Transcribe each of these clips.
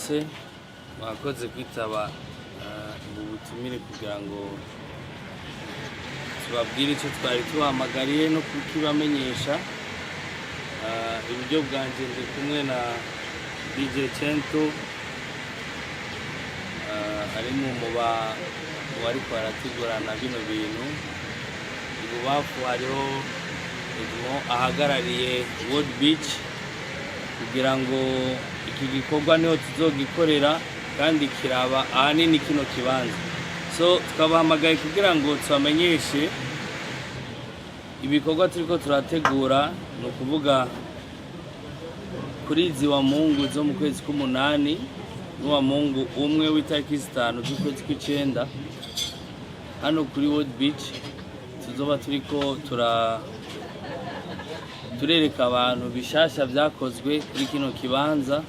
mwese mwakoze kwitaba mu butumire kugira ngo tubabwire icyo twari tuhamagariye no kukibamenyesha. Iburyo bwanjye ndi kumwe na DJ Cento, ari mu wari kwarategurana bino bintu. Ibubafu hariho ahagarariye World Beach kugira ngo iki gikorwa niho tuzogikorera kandi kiraba ahanini kino kibanza. So twabahamagaye kugira ngo tubamenyeshe ibikorwa turiko turategura, no kuvuga kuri wa Mungu zo mu kwezi k'umunani n'uwa Mungu umwe w'itariki 5 z'ukwezi kw'icenda hano kuri World Beach tuzoba turiko turereka abantu bishasha vyakozwe kuri kino kibanza.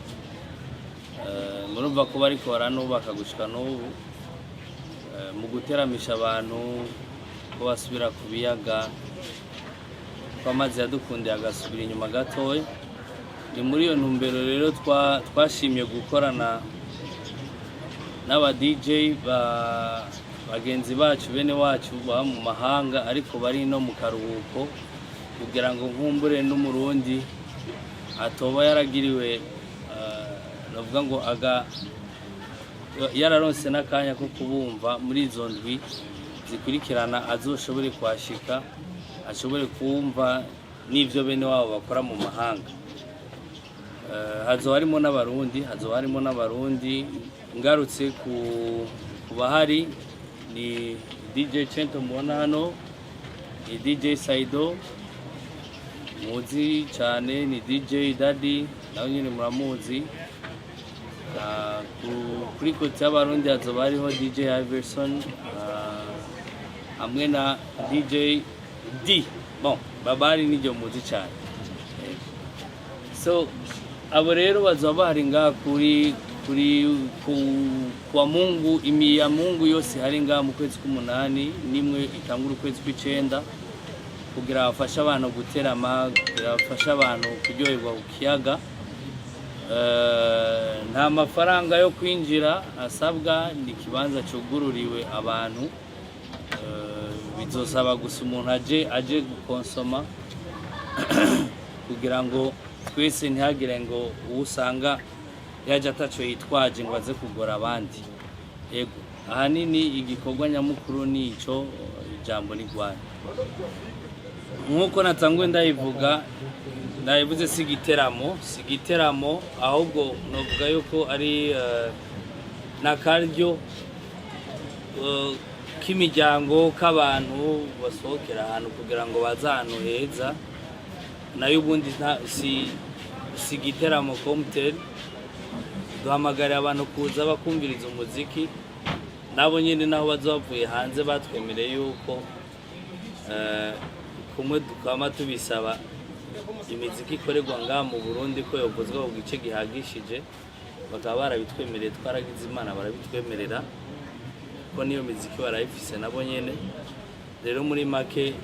Murumva ko bariko baranubaka gushika n'ubu mu guteramisha abantu ko basubira ku biyaga, ko amazi yadukundiye agasubira inyuma gatoya. Ni muri iyo ntumbero rero twashimye gukorana n'aba DJ bagenzi bacu, bene wacu ba mu mahanga ariko bari no mu karuhuko, kugira ngo nkumbure n'umurundi atoba yaragiriwe novuga ngo yararonse n'akanya ko kubumva muri izo ndwi zikurikirana, azoshobore kwashika, ashobore kumva n'ivyo bene wabo bakora mu mahanga. Hazoba harimo n'abarundi. Ngarutse ku bahari ni DJ Cento mubona hano, ni DJ Saido muzi cyane, ni DJ Daddy nawe nyine muramuzi. Kuri kote y'abarundi hazoba hariho DJ Iverson hamwe na DJ D. Bon, babari nijyo muzi cyane. So abo rero bazoba bahari ngaha kwa Mungu, imiya Mungu yose hari ngaha mu kwezi k'umunani nimwe itangura ukwezi kw'icenda, kugira bafashe abantu guterama, kugira bafashe abantu kuryoherwa ku kiyaga. Nta mafaranga yo kwinjira asabwa, ni kibanza cyugururiwe abantu. Bizosaba gusa umuntu aje gukonsoma kugira ngo twese ntihagire ngo usanga yaje ataco yitwaje ngo aze kugora abandi. Yego, ahanini igikorwa nyamukuru nico, ijambo ni Rwanda. Nkuko natangwe ndayivuze si igiteramo, ahubwo novuga yuko ari nakaryo k'imiryango k'abantu basohokera ahantu kugira ngo baze ahantu heza. Nayo ubundi si igiteramo komtel, duhamagarira abantu kuza bakumviriza umuziki. Nabo nyine naho bazavuye hanze batwemereye yuko kumwe dukama tubisaba imiziki ikorerwa ngaha mu Burundi ko yovuzwa ku gice gihagishije, bakaba barabitwemereye. Twaragize Imana barabitwemerera ko niyo miziki barayifise nabo nyene. Rero muri make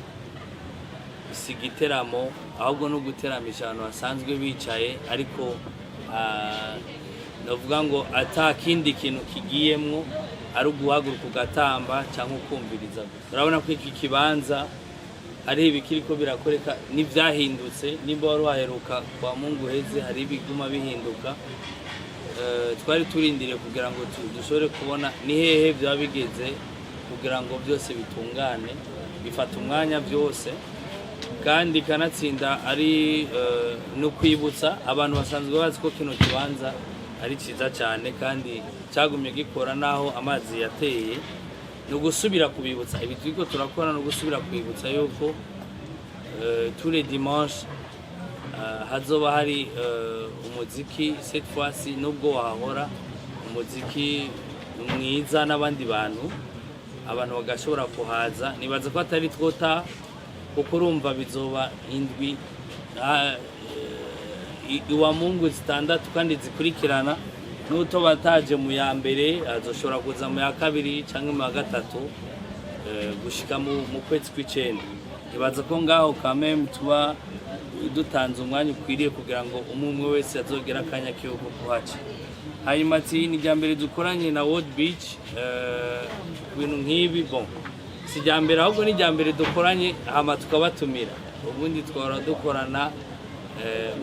si igiteramo, ahubwo no guteramisha abantu basanzwe bicaye, ariko novuga ngo atakindi kintu kigiyemwo, ari uguhaguruka ugatamba cyangwa ukumviriza. Urabona ko iki kibanza ari ibikiriko birakoreka n'ivyahindutse. Nimba wari waheruka kwa Mungu heze, hari ibiguma bihinduka. Twari turindiriye kugira ngo dushobore kubona ni hehe byaba bigeze, kugira ngo byose bitungane. Bifata umwanya byose, kandi kanatsinda ari no kwibutsa abantu basanzwe bazi ko kino kibanza ari ciza cyane kandi cyagumye gikora naho amazi yateye. No gusubira kubibutsa ibi turiko turakora, no gusubira kwibutsa yuko tous les dimanches hazoba hari umuziki. Cette fois-ci nubwo wahora umuziki mwiza n'abandi abantu bagashobora kuhaza. Nibaza ko atari twota, kuko urumva bizoba indwi iwa Mungu 6 kandi zikurikirana. Nuto bataje mu ya mbere azoshobora kuza mu ya kabiri cyangwa mu ya gatatu gushika mu kwezi kw'icenda. Nibaza ko ngaho kameme tuba dutanze umwanya ukwiriye kugira ngo umwe wese azogera akanya kiyo kuhaca. hanyuma ati ni ryambere dukoranye na World Beach ibintu nk'ibi bon si ryambere ahubwo ni ryambere dukoranye hama tukabatumira ubundi twara dukorana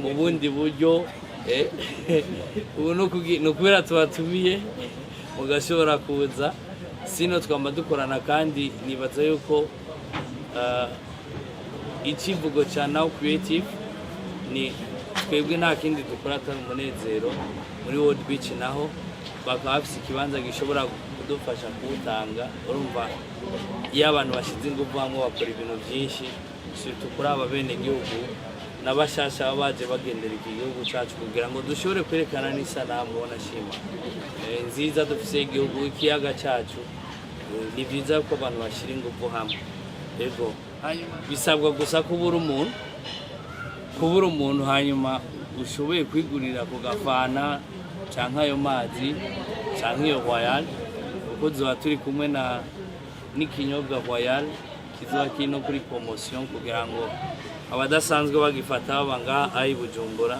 mu bundi buryo ubu no kubera tubatumiye mugashobora kuza sino twamba dukorana kandi nibaza yuko ikivugo cya Now Creative ni twebwe nta kindi dukora atari umunezero muri World Beach naho bakaba bafise ikibanza gishobora kudufasha kuwutanga urumva iyo abantu bashize ingufu hamwe bakora ibintu byinshi kuri aba bene gihugu n'abashasha baje bagendera iki gihugu cyacu kugira ngo dushobore kwerekana n'isanamu banashima nziza dufise igihugu ikiyaga cyacu ni byiza ko abantu bashira ingufu hamwe yego bisabwa gusa kubura umuntu hanyuma ushoboye kwigurira ku gafana canke ayo mazi canke iyo Royal kuko zoba turi kumwe n'ikinyobwa Royal kizoba kino kuri promotion kugira ngo abadasanzwe bagifata banga ayi Bujumbura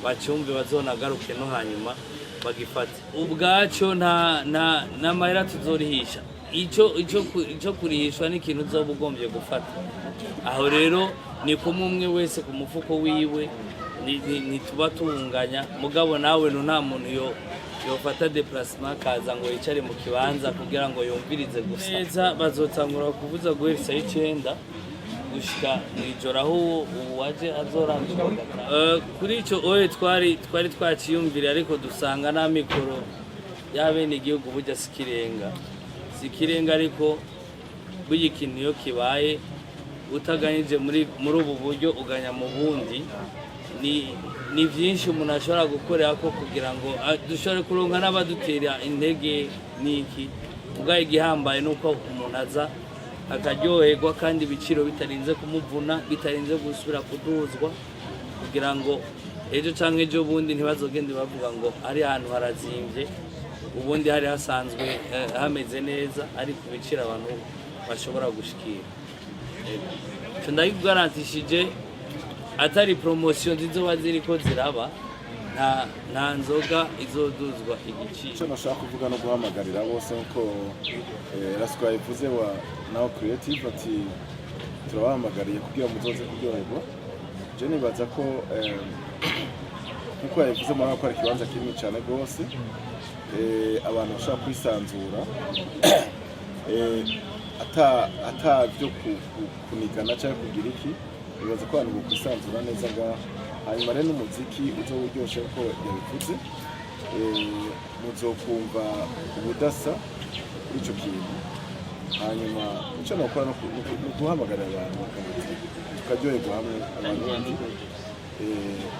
bacumve bazonagaruke no hanyuma bagifata ubwaco nta mahera tuzorihisha ico kurihishwa n'ikintu uzoba ugombye gufata aho rero ni kumwe wese ku mufuko wiwe nituba tunganya mugabo nawe nta muntu yofata déplacement kaza ngo yicare mu kibanza kugira ngo yumvirize gusa neza bazotangura kuvuza guhera saa 9 gushika mwijoro aho waje azorangira kuri ico oye twari twaciyumvira ariko dusanga na mikoro y'abene igihugu burya sikirenga ariko buyi kintu yo kibaye utaganyije muri ubu buryo uganya mu bundi ni byinshi umuntu ashobora gukorera ko kugira ngo dushobore kuronka n'abadutera intege niki ubwaye igihambaye nuko umuntu aza akaryoherwa kandi ibiciro bitarinze kumuvuna bitarinze gusubira kuduzwa kugira ngo ejo canke ejo bundi ntibazogende bavuga ngo ari ahantu harazimvye ubundi hari hasanzwe hameze neza ari ku biciro abantu bashobora gushikira ndayigugarantishije atari promotion zizoba ziriko ziraba nta nzoga izoduzwa igiciro cyo nashaka kuvuga no guhamagarira bose uko Rasco yavuze wa Now Creative ati turabahamagariye kugira muzoze kuryoherwa je nibaza ko kuko yavuze muri ko ari kibanza kinini cyane gose abantu bashaka kwisanzura ata byo kunigana cyangwa kugira iki bibaza ko abantu kwisanzura neza ngaha hanyuma rero n'umuziki uzoburyoshe ko yabivuze muzokumva ubudasa ico kintu hanyuma icyo nakora no guhamagarira abantu tukaryoherwa hamwe abantu bandi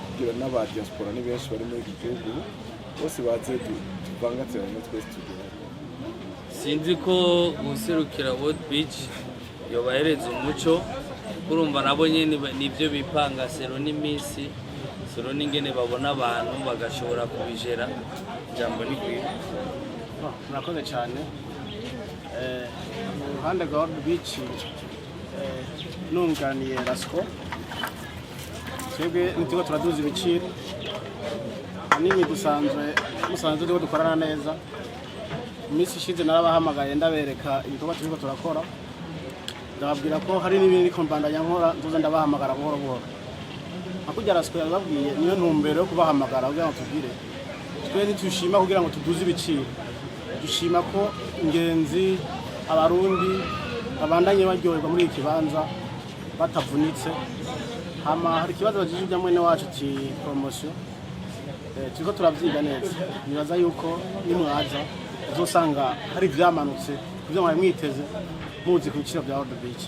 kugira n'aba diaspora ni benshi bari muri iki gihugu bose baze tuvangatirane twese tugira sinzi ko guserukira World Beach yobahereza umuco urumva nabo nyene nivyo bipanga sero n'imisi sero n'ingene babona abantu bagashobora kubijera jambo ni kwiye murakoze cyane uruhande rwa World Beach nunganiye Rasco twebwe nitiko turaduza ibiciro nini musanzwe turiko dukorana neza imisi ishize narabahamagaye ndabereka ibikorwa turiko turakora ndababwira ko hari n'ibindi kombandanya nkora nzoza ndabahamagara buhoro buhoro akujya Rasco yababwiye niyo ntumbero yo kubahamagara kugira ngo tugire twe ntitushima kugira ngo tuduze ibiciro dushima ko ingenzi abarundi abandanye baryoherwa muri iki kibanza batavunitse hama hari ikibazo bagije bya mwene wacu ci promotion turiko turavyiga neza nibaza yuko nimwaza uzosanga hari vyamanutse kuvyo mwari mwiteze muzi ku biciro bya World Beach.